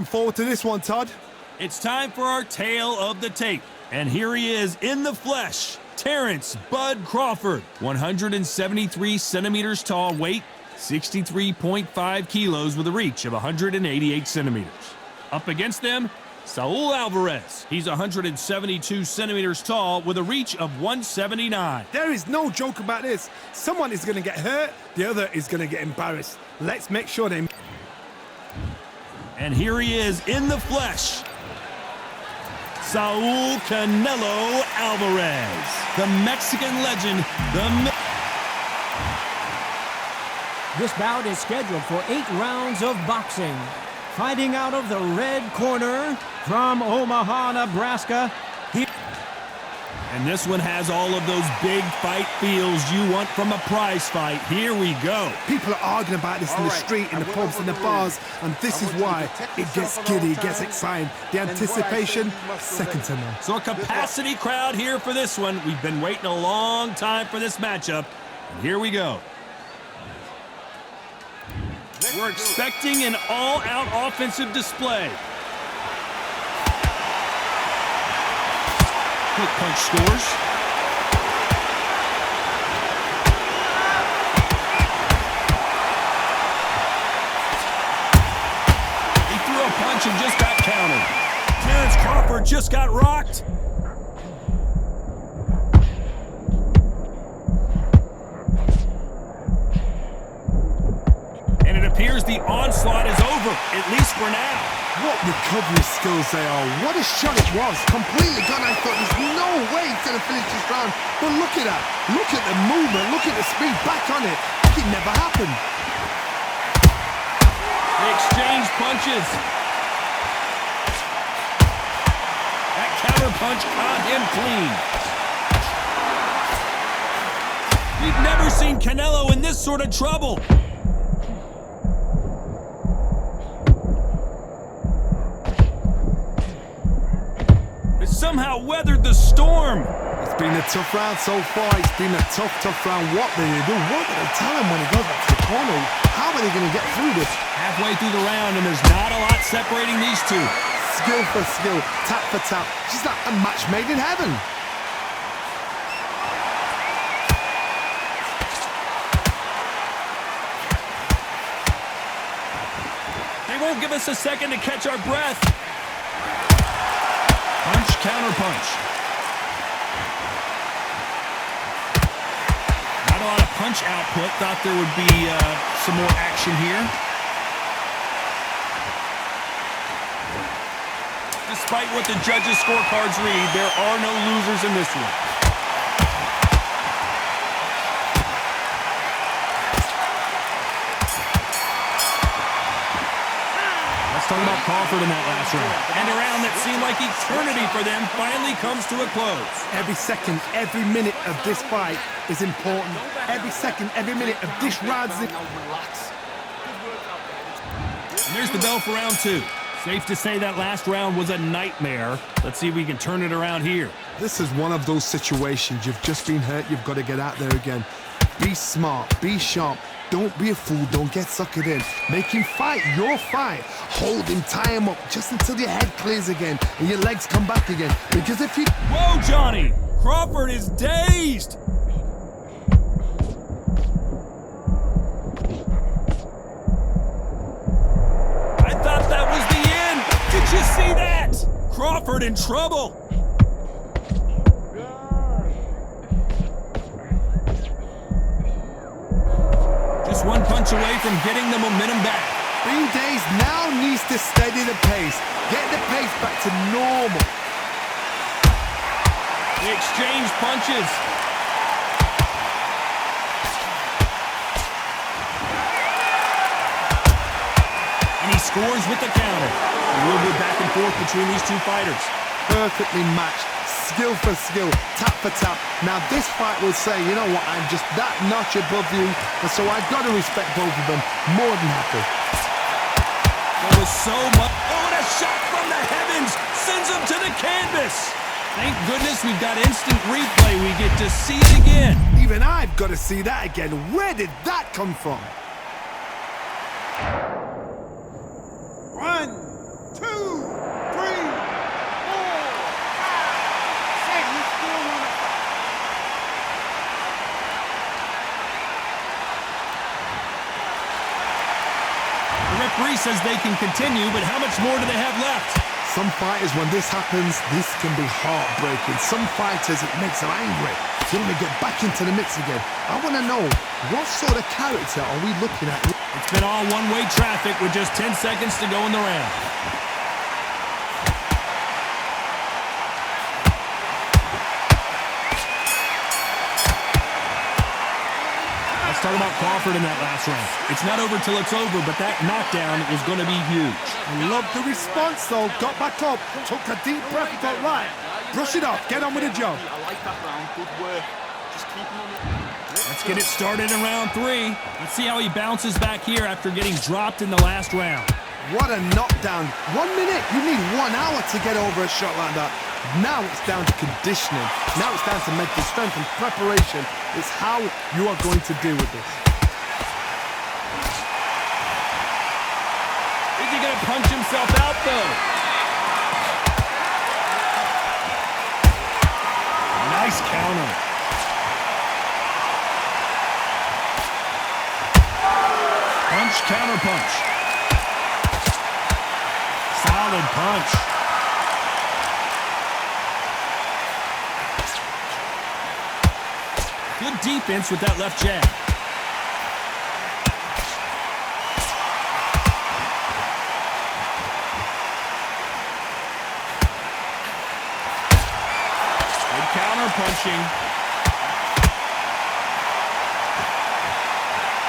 forward to this one, Todd. It's time for our tale of the tape. And here he is in the flesh, Terrence Bud Crawford. 173 centimeters tall, weight 63.5 kilos with a reach of 188 centimeters. Up against them, Saul Alvarez. He's 172 centimeters tall with a reach of 179. There is no joke about this. Someone is going to get hurt, the other is going to get embarrassed. Let's make sure they... And here he is in the flesh, Saul Canelo Alvarez, the Mexican legend, This bout is scheduled for 8 rounds of boxing. Fighting out of the red corner from Omaha, Nebraska. And this one has all of those big fight feels you want from a prize fight. Here we go. People are arguing about this in the street, in the pubs, in the bars, and this is why it gets giddy, it gets exciting. The anticipation, second to none. So a capacity crowd here for this one. We've been waiting a long time for this matchup, and here we go. We're expecting an all-out offensive display. Quick punch scores. He threw a punch and just got countered. Terrence Crawford just got rocked. And it appears the onslaught is over, at least for now. What recovery skills they are. What a shot it was. Completely gone. I thought there's no way he's going to finish this round. But look at that. Look at the movement. Look at the speed. Back on it. Like it never happened. They exchange punches. That counter punch caught him clean. We've never seen Canelo in this sort of trouble. Somehow weathered the storm. It's been a tough round so far. It's been a tough round. What do they do? What do they tell him when he goes back to the corner? How are they going to get through this? Halfway through the round, and there's not a lot separating these two. Skill for skill, tap for tap. Just like a match made in heaven. They won't give us a second to catch our breath. Punch, counter punch. Not a lot of punch output. Thought there would be some more action here. Despite what the judges' scorecards read, there are no losers in this one. Talking about Crawford in that last round. And a round that seemed like eternity for them finally comes to a close. Every second, every minute of this fight is important. Every second, every minute of this round is relax. And there's the bell for round 2. Safe to say that last round was a nightmare. Let's see if we can turn it around here. This is one of those situations. You've just been hurt. You've got to get out there again. Be smart. Be sharp. Don't be a fool. Don't get suckered in. Make him fight your fight. Hold him, tie him up just until your head clears again and your legs come back again. Because if you... Whoa, Johnny! Crawford is dazed! I thought that was the end! Did you see that? Crawford in trouble! Just one punch away from getting the momentum back. Being dazed now needs to steady the pace. Get the pace back to normal. They exchange punches. And he scores with the counter. A little bit back and forth between these two fighters. Perfectly matched. Skill for skill, tap for tap. Now this fight will say, you know what, I'm just that notch above you, and so I've got to respect both of them. More than happy. There was so much. Oh, and a shot from the heavens sends him to the canvas. Thank goodness we've got instant replay. We get to see it again. Even I've got to see that again. Where did that come from? 1, 2. says they can continue, but how much more do they have left? Some fighters, when this happens, this can be heartbreaking. Some fighters, it makes them angry. They want to get back into the mix again. I want to know, what sort of character are we looking at? It's been all one-way traffic with just 10 seconds to go in the round. Let's talk about Crawford in that last round. It's not over till it's over, but that knockdown is going to be huge. I love the response, though. Got back up, took a deep breath, and thought, right, brush it off, get on with the job. I like that round. Good work. Just keep him on the... Let's get it started in round 3. Let's see how he bounces back here after getting dropped in the last round. What a knockdown. 1 minute, you need 1 hour to get over a shot like that. Now it's down to conditioning. Now it's down to mental strength and preparation. It's how you are going to deal with this. Is he going to punch himself out, though? Nice counter. Punch, counter punch. Solid punch. Good defense with that left jab. Good counter punching.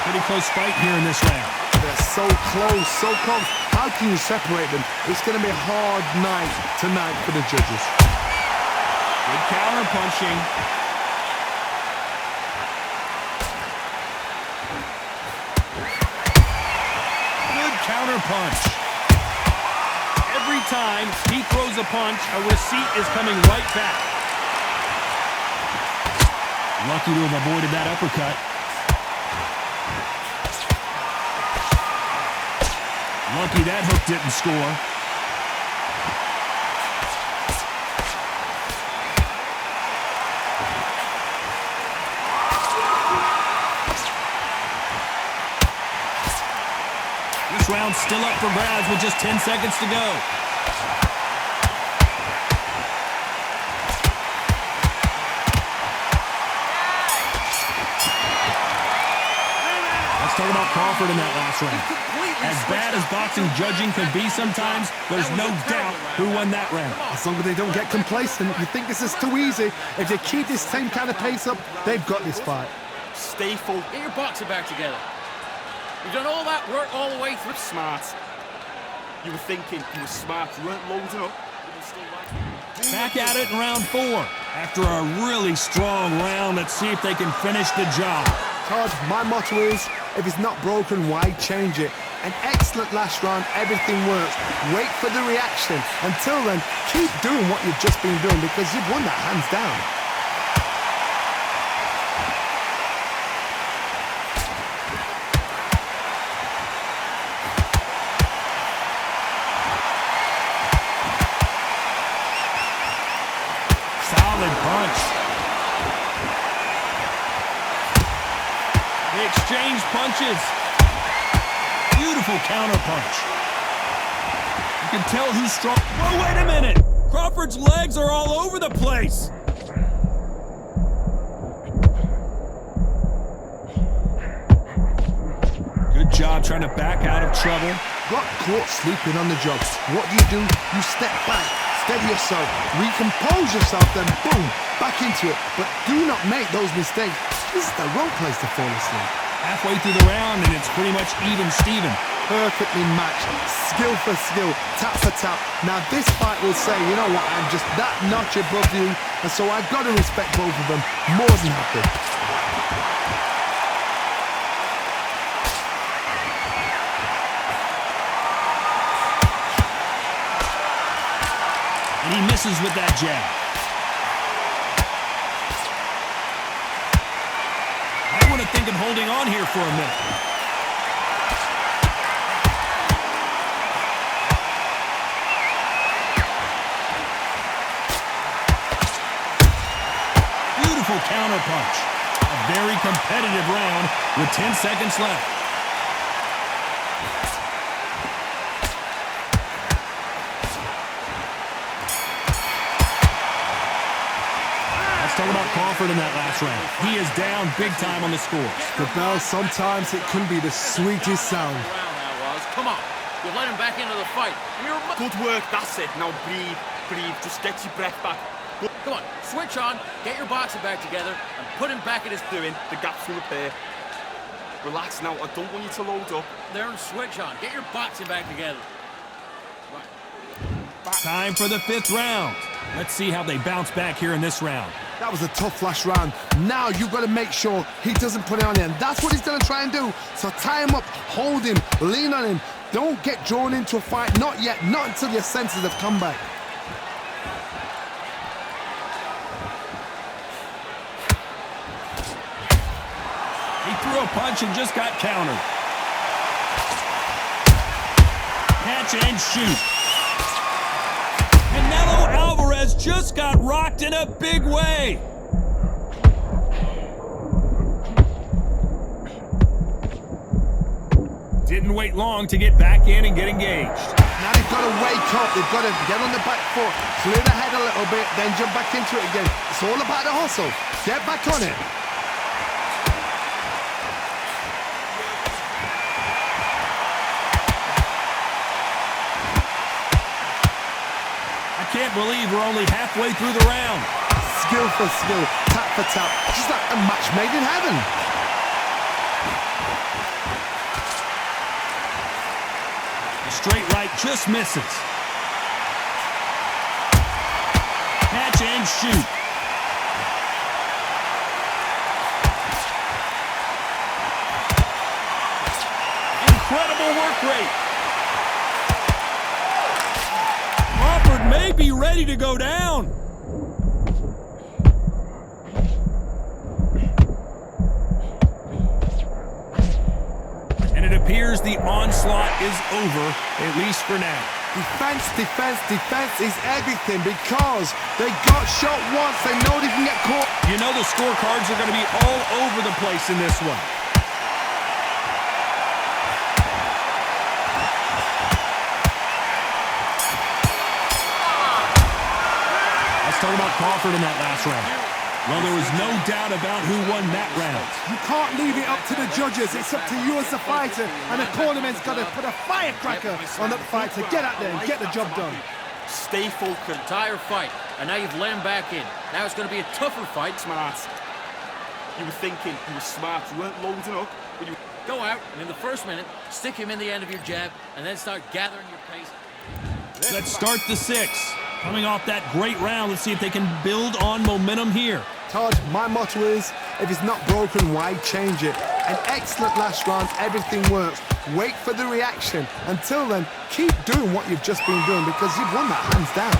Pretty close fight here in this round. They're so close, so close. How can you separate them? It's going to be a hard night tonight for the judges. Good counter punching. Counter punch. Every time he throws a punch, a receipt is coming right back. Lucky to have avoided that uppercut. Lucky that hook didn't score. This round's still up for grabs with just 10 seconds to go. Let's talk about Crawford in that last round. As bad as boxing judging can be sometimes, there's no doubt who won that round. As long as they don't get complacent, you think this is too easy. If they keep this same kind of pace up, they've got this fight. Stay full. Get your boxing back together. You've done all that work all the way through. Smart. You were thinking you were smart. You weren't loading up. Back at it in round 4. After a really strong round, let's see if they can finish the job. Todd, my motto is, if it's not broken, why change it? An excellent last round, everything works. Wait for the reaction. Until then, keep doing what you've just been doing because you've won that hands down. Solid punch. They exchange punches. Beautiful counter punch. You can tell who's strong. Whoa, wait a minute! Crawford's legs are all over the place. Good job trying to back out of trouble. Got caught sleeping on the job. What do? You step back, steady yourself, recompose yourself, then boom, back into it. But do not make those mistakes. This is the wrong place to fall asleep. Halfway through the round, and it's pretty much even Steven. Perfectly matched, skill for skill, tap for tap. Now this fight will say, you know what, I'm just that notch above you, and so I've got to respect both of them. More than happy. And he misses with that jab. I want to think of holding on here for a minute. Beautiful counter punch. A very competitive round with 10 seconds left. talk about Crawford in that last round. He is down big time on the scores. The bell, sometimes it can be the sweetest sound. Come on, you let him back into the fight. Good work, that's it. Now breathe, just get your breath back. Come on, switch on, get your boxing back together, and put him back at his doing. The gaps will repair. Relax now, I don't want you to load up. There and switch on, get your boxing back together. Time for the 5th round. Let's see how they bounce back here in this round. That was a tough last round. Now you've got to make sure he doesn't put it on him. That's what he's going to try and do. So tie him up, hold him, lean on him. Don't get drawn into a fight. Not yet. Not until your senses have come back. He threw a punch and just got countered. Catch and shoot. Canelo Alvarez just got rocked in a big way. Didn't wait long to get back in and get engaged. Now they've got to wake up. They've got to get on the back foot, clear the head a little bit, then jump back into it again. It's all about the hustle. Get back on it. I can't believe we're only halfway through the round. Skill for skill, tap for tap. Just like a match made in heaven. The straight right just misses. Catch and shoot. Incredible work rate. Crawford may be ready to go down. And it appears the onslaught is over, at least for now. Defense, defense, defense is everything because they got shot once. They know they can get caught. You know the scorecards are going to be all over the place in this one. Let's talk about Crawford in that last round. Well, there was no doubt about who won that round. You can't leave it up to the judges. It's up to you as the fighter, and the tournament's got to put a firecracker on that fighter. Get out there and get the job done. Stay focused. Entire fight, and now you've let him back in. Now it's going to be a tougher fight. Smart. You were thinking, you were smart. You weren't loading up. But you go out, and in the first minute, stick him in the end of your jab, and then start gathering your pace. Let's start the 6th. Coming off that great round, let's see if they can build on momentum here. Todd, my motto is, if it's not broken, why change it? An excellent last round, everything works. Wait for the reaction. Until then, keep doing what you've just been doing because you've won that hands down.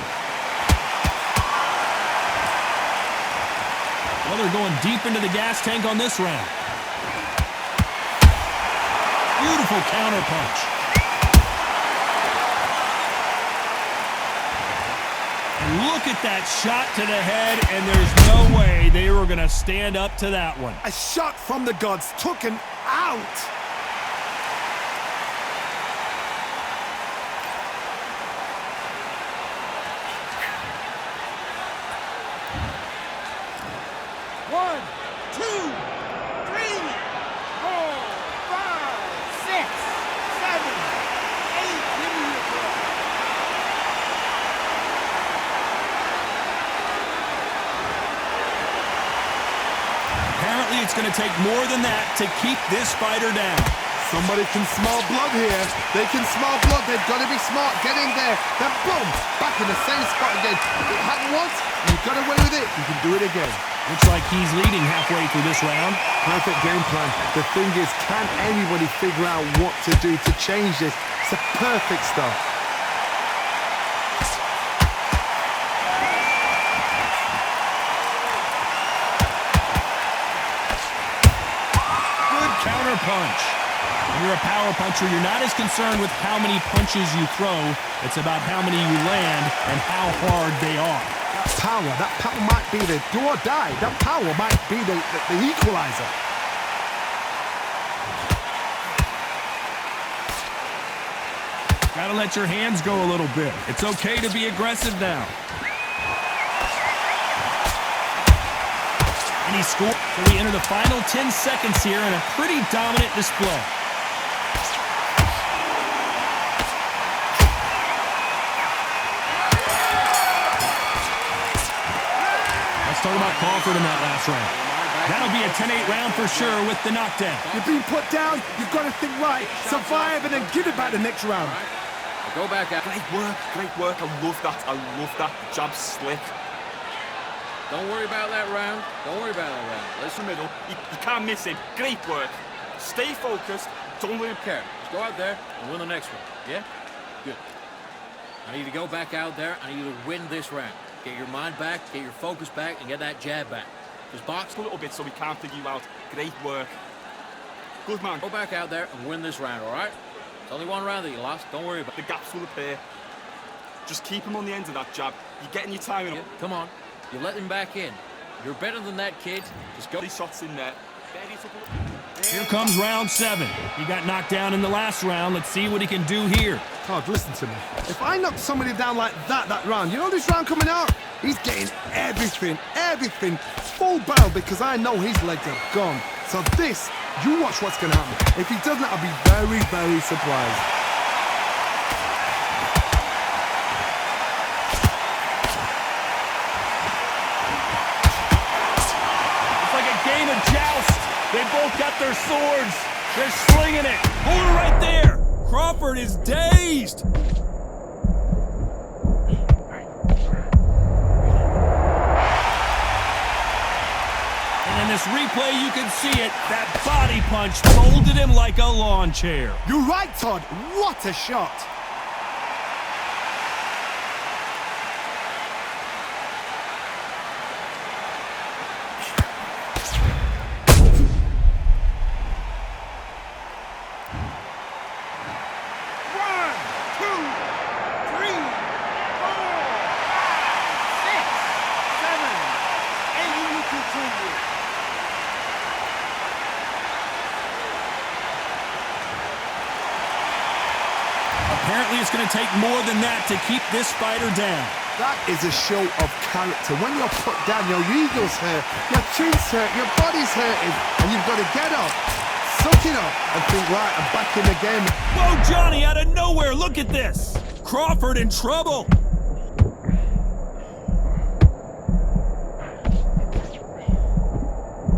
Well, they're going deep into the gas tank on this round. Beautiful counter punch. Look at that shot to the head, and there's no way they were going to stand up to that one. A shot from the gods took him out. One, two, three, 4, 5, 6, 7, 8. Apparently, it's going to take more than that to keep this fighter down. Somebody can smell blood here. They can smell blood. They've got to be smart. Get in there. Then boom, back in the same spot again. It happened once, you got away with it. You can do it again. Looks like he's leading halfway through this round. Perfect game plan. The thing is, can anybody figure out what to do to change this? It's a perfect start. Good counter punch. When you're a power puncher, you're not as concerned with how many punches you throw. It's about how many you land and how hard they are. That power might be the do or die. That power might be the equalizer. Gotta let your hands go a little bit. It's okay to be aggressive now. And he scored. So we enter the final 10 seconds here in a pretty dominant display. Let's talk about Crawford in that last round. That'll be a 10-8 round for sure with the knockdown. You've been put down, you've got to think right, survive and then give it back the next round. Go back out. Great work. I love that. The jab's slick. Don't worry about that round. Don't worry about that round. Listen, middle. You can't miss it. Great work. Stay focused. Don't let him care. Just go out there and win the next one. Yeah? Good. I need you to go back out there. I need you to win this round. Get your mind back, get your focus back, and get that jab back. Just box a little bit so we can't figure you out. Great work. Good man. Go back out there and win this round, all right? It's only one round that you lost. Don't worry about it. The gaps will appear. Just keep him on the end of that jab. You're getting your timing up. Come on. You let him back in. You're better than that, kid. Just go. These shots in there. Here comes round 7. He got knocked down in the last round. Let's see what he can do here. Todd, listen to me. If I knock somebody down like that round, you know this round coming out? He's getting everything, full barrel because I know his legs are gone. So this, you watch what's going to happen. If he doesn't, I'll be very, very surprised. It's like a game of joust. They both got their swords. They're slinging it. Hold it right there. Crawford is dazed. And in this replay, you can see it. That body punch folded him like a lawn chair. You're right, Todd. What a shot. Apparently, it's going to take more than that to keep this fighter down. That is a show of character. When you're put down, your ego's hurt, your chin's hurt, your body's hurting, and you've got to get up, suck it up, and think, right, I'm back in the game. Whoa, Johnny, out of nowhere, look at this. Crawford in trouble.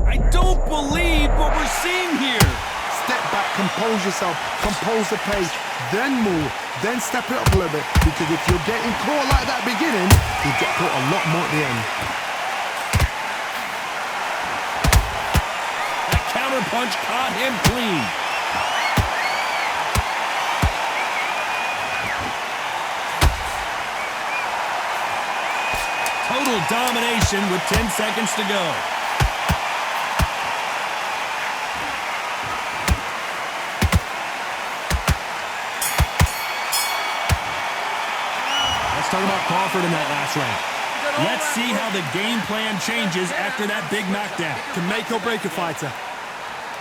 I don't believe what we're seeing here. Step back, compose yourself, compose the pace, then move, then step it up a little bit, because if you're getting caught like that beginning, you get caught a lot more at the end. That counter punch caught him clean. Total domination with 10 seconds to go. Let's talk about Crawford in that last round. Let's see how the game plan changes after that big knockdown. Can make or break a fighter.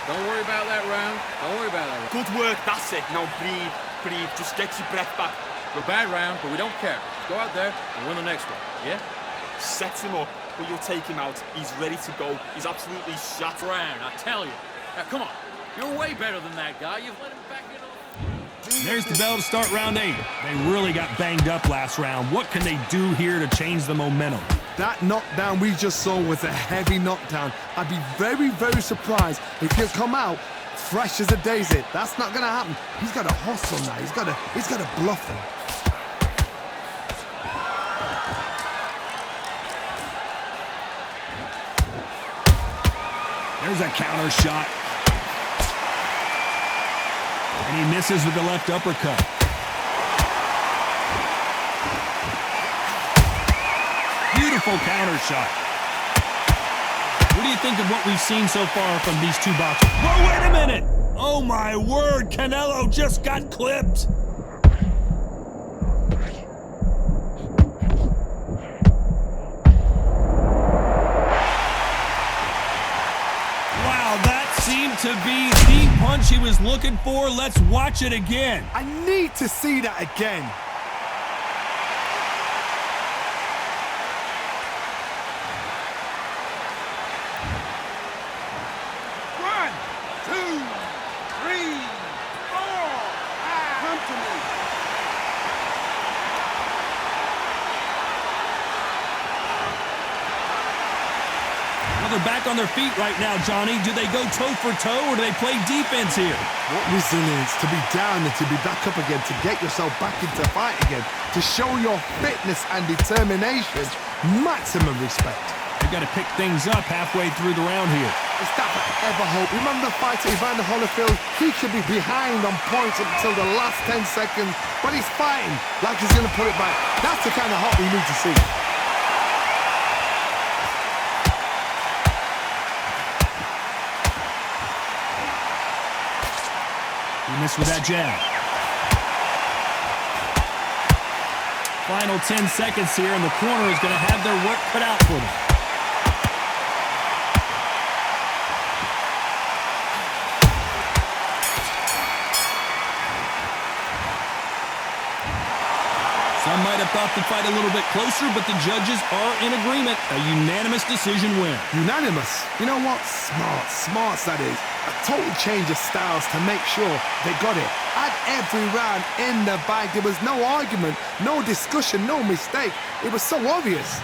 Don't worry about that round. Don't worry about that round. Good work, that's it. Now breathe. Just get your breath back. A bad round, but we don't care. Just go out there and win the next one. Yeah? Sets him up, but you'll take him out. He's ready to go. He's absolutely shot. Round, I tell you. Now, come on. You're way better than that guy. You've let him back into the... There's the bell to start round 8. They really got banged up last round. What can they do here to change the momentum? That knockdown we just saw was a heavy knockdown. I'd be very, very surprised if he'll come out fresh as a daisy. That's not going to happen. He's got to hustle now. He's got to bluff him. There's a counter shot. And he misses with the left uppercut. Beautiful counter shot. What do you think of what we've seen so far from these two boxers? Whoa, wait a minute! Oh my word, Canelo just got clipped. Wow, that seemed to be the punch he was looking for. Let's watch it again. I need to see that again. Well, they're back on their feet right now, Johnny. Do they go toe for toe or do they play defense here? What resilience to be down and to be back up again, to get yourself back into fight again, to show your fitness and determination. Maximum respect. They've got to pick things up halfway through the round here. Is that ever hope? Remember the fighter Evander Holyfield? He should be behind on points until the last 10 seconds, but he's fighting like he's going to put it back. That's the kind of hope we need to see. He missed with that jab. Final 10 seconds here, and the corner is going to have their work cut out for them. Some might have thought the fight a little bit closer, but the judges are in agreement. A unanimous decision win. Unanimous. You know what? Smarts that is. A total change of styles to make sure they got it. At every round in the bag, there was no argument, no discussion, no mistake. It was so obvious.